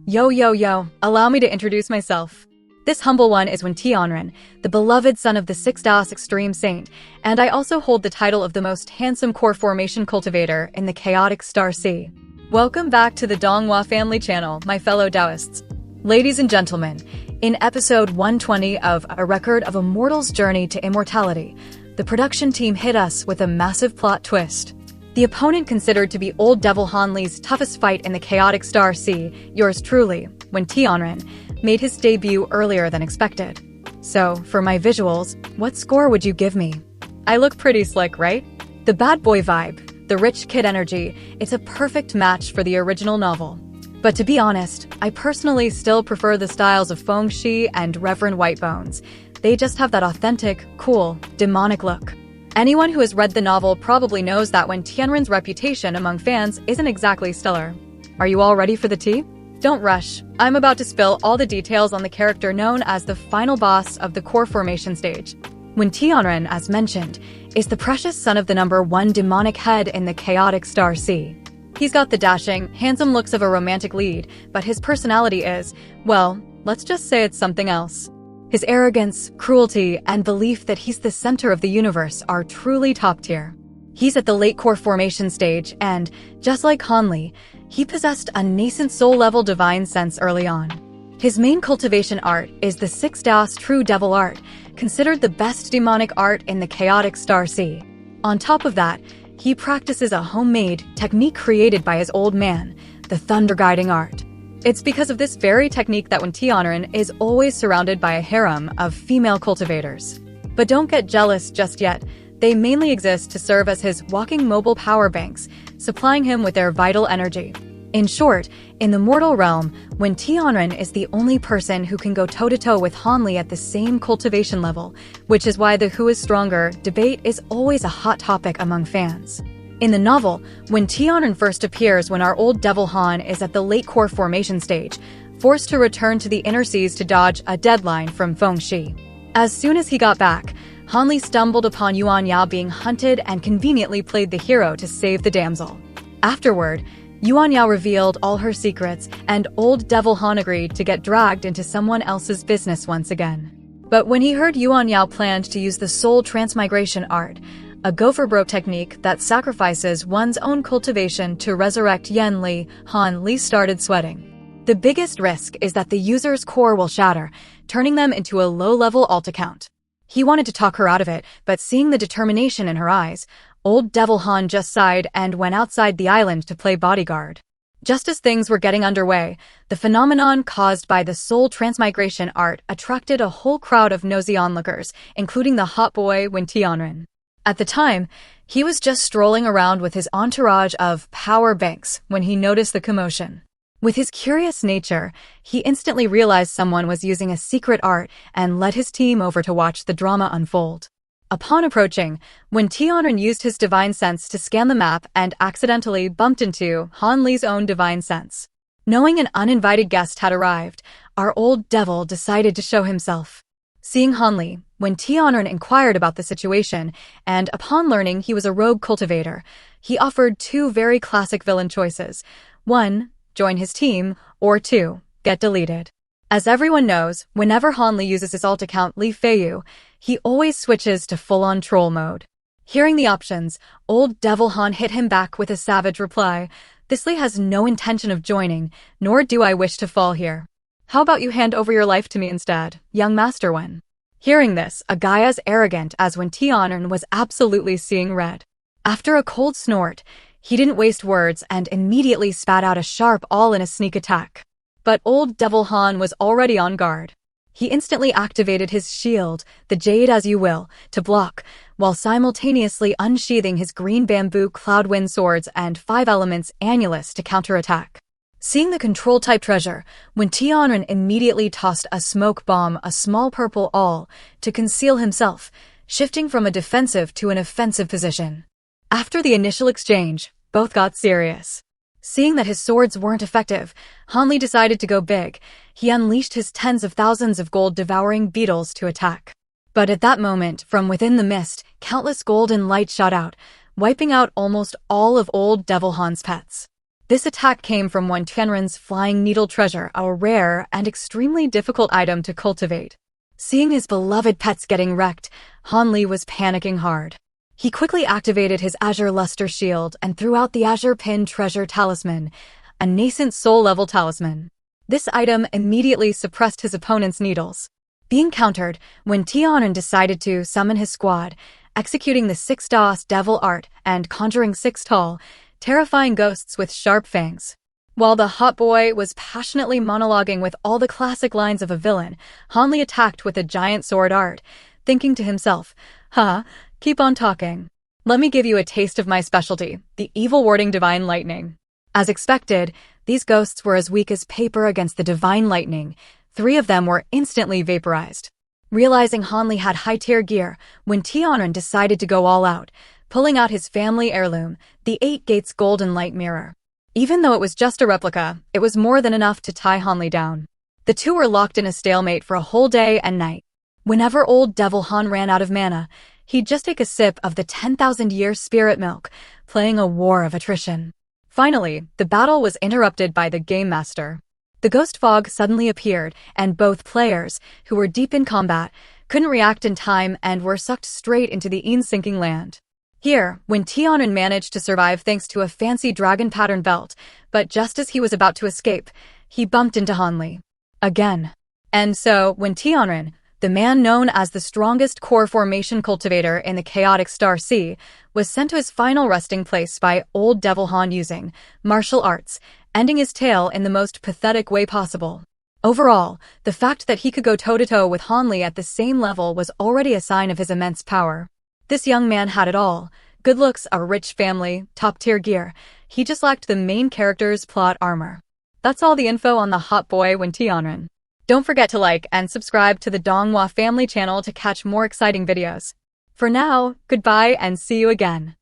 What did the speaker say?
Yo yo yo, allow me to introduce myself. This humble one is Tianren, the beloved son of the 6th Extreme Saint, and I also hold the title of the most handsome core formation cultivator in the chaotic Star Sea. Welcome back to the Donghua family channel, my fellow Taoists. Ladies and gentlemen, in episode 120 of A Record of a Mortal's Journey to Immortality, the production team hit us with a massive plot twist. The opponent considered to be Old Devil Han Li's toughest fight in the chaotic Star Sea, yours truly, when Tianren made his debut earlier than expected. So, for my visuals, what score would you give me? I look pretty slick, right? The bad boy vibe, the rich kid energy, it's a perfect match for the original novel. But to be honest, I personally still prefer the styles of Feng Shi and Reverend Whitebones. They just have that authentic, cool, demonic look. Anyone who has read the novel probably knows that when Tianren's reputation among fans isn't exactly stellar. Are you all ready for the tea? Don't rush. I'm about to spill all the details on the character known as the final boss of the core formation stage. When Tianren, as mentioned, is the precious son of the number 1 demonic head in the chaotic Star Sea. He's got the dashing, handsome looks of a romantic lead, but his personality is, well, let's just say it's something else. His arrogance, cruelty, and belief that he's the center of the universe are truly top tier. He's at the late core formation stage, and, just like Han Li, he possessed a nascent soul-level divine sense early on. His main cultivation art is the 6th True Devil Art, considered the best demonic art in the chaotic Star Sea. On top of that, he practices a homemade technique created by his old man, the Thunder Guiding Art. It's because of this very technique that Tianren is always surrounded by a harem of female cultivators. But don't get jealous just yet. They mainly exist to serve as his walking mobile power banks, supplying him with their vital energy. In short, in the mortal realm, Tianren is the only person who can go toe-to-toe with Han Li at the same cultivation level, which is why the who is stronger debate is always a hot topic among fans. In the novel, Tianren first appears when our old Devil Han is at the late core formation stage, forced to return to the inner seas to dodge a deadline from Feng Shi. As soon as he got back, Han Li stumbled upon Yuan Yao being hunted and conveniently played the hero to save the damsel. Afterward, Yuan Yao revealed all her secrets, and old Devil Han agreed to get dragged into someone else's business once again. But when he heard Yuan Yao planned to use the soul transmigration art, a go-for-broke technique that sacrifices one's own cultivation to resurrect Yan Li, Han Li started sweating. The biggest risk is that the user's core will shatter, turning them into a low-level alt account. He wanted to talk her out of it, but seeing the determination in her eyes, old Devil Han just sighed and went outside the island to play bodyguard. Just as things were getting underway, the phenomenon caused by the soul transmigration art attracted a whole crowd of nosy onlookers, including the hot boy Tianren. At the time, he was just strolling around with his entourage of power banks when he noticed the commotion. With his curious nature, he instantly realized someone was using a secret art and led his team over to watch the drama unfold. Upon approaching, Tianren used his divine sense to scan the map and accidentally bumped into Han Li's own divine sense. Knowing an uninvited guest had arrived, our old devil decided to show himself. Seeing Han Li, Tianren inquired about the situation, and upon learning he was a rogue cultivator, he offered 2 very classic villain choices. 1, join his team, or 2, get deleted. As everyone knows, whenever Han Li uses his alt account Li Feiyu, he always switches to full-on troll mode. Hearing the options, old Devil Han hit him back with a savage reply, "This Li has no intention of joining, nor do I wish to fall here. How about you hand over your life to me instead, young Master Wen?" Hearing this, a guy as arrogant as Tianren was absolutely seeing red. After a cold snort, he didn't waste words and immediately spat out a sharp all-in a sneak attack. But old Devil Han was already on guard. He instantly activated his shield, the Jade as you will, to block, while simultaneously unsheathing his green bamboo Cloudwind swords and 5 elements annulus to counterattack. Seeing the control-type treasure, Tianren immediately tossed a smoke bomb, a small purple awl, to conceal himself, shifting from a defensive to an offensive position. After the initial exchange, both got serious. Seeing that his swords weren't effective, Han Li decided to go big. He unleashed his tens of thousands of gold-devouring beetles to attack. But at that moment, from within the mist, countless golden lights shot out, wiping out almost all of old Devil Han's pets. This attack came from one Tianren's flying needle treasure, a rare and extremely difficult item to cultivate. Seeing his beloved pets getting wrecked, Han Li was panicking hard. He quickly activated his Azure Luster Shield and threw out the Azure Pin Treasure Talisman, a nascent soul-level talisman. This item immediately suppressed his opponent's needles. Being countered when Tianren decided to summon his squad, executing the 6 DOS Devil Art and conjuring 6 tall, terrifying ghosts with sharp fangs. While the hot boy was passionately monologuing with all the classic lines of a villain, Han Li attacked with a giant sword art, thinking to himself, keep on talking. Let me give you a taste of my specialty, the evil warding divine lightning. As expected, these ghosts were as weak as paper against the divine lightning. 3 of them were instantly vaporized. Realizing Han Li had high-tier gear, when Tianren decided to go all out, pulling out his family heirloom, the 8 Gates Golden Light Mirror. Even though it was just a replica, it was more than enough to tie Han Li down. The two were locked in a stalemate for a whole day and night. Whenever old Devil Han ran out of mana, he'd just take a sip of the 10,000-year spirit milk, playing a war of attrition. Finally, the battle was interrupted by the Game Master. The ghost fog suddenly appeared, and both players, who were deep in combat, couldn't react in time and were sucked straight into the sinking land. Here, when Tianren managed to survive thanks to a fancy dragon pattern belt, but just as he was about to escape, he bumped into Han Li. Again. And so, when Tianren, the man known as the strongest core formation cultivator in the chaotic Star Sea, was sent to his final resting place by old Devil Han using martial arts, ending his tale in the most pathetic way possible. Overall, the fact that he could go toe-to-toe with Han Li at the same level was already a sign of his immense power. This young man had it all: good looks, a rich family, top-tier gear. He just lacked the main character's plot armor. That's all the info on the hot boy when Tianren. Don't forget to like and subscribe to the Donghua family channel to catch more exciting videos. For now, goodbye and see you again.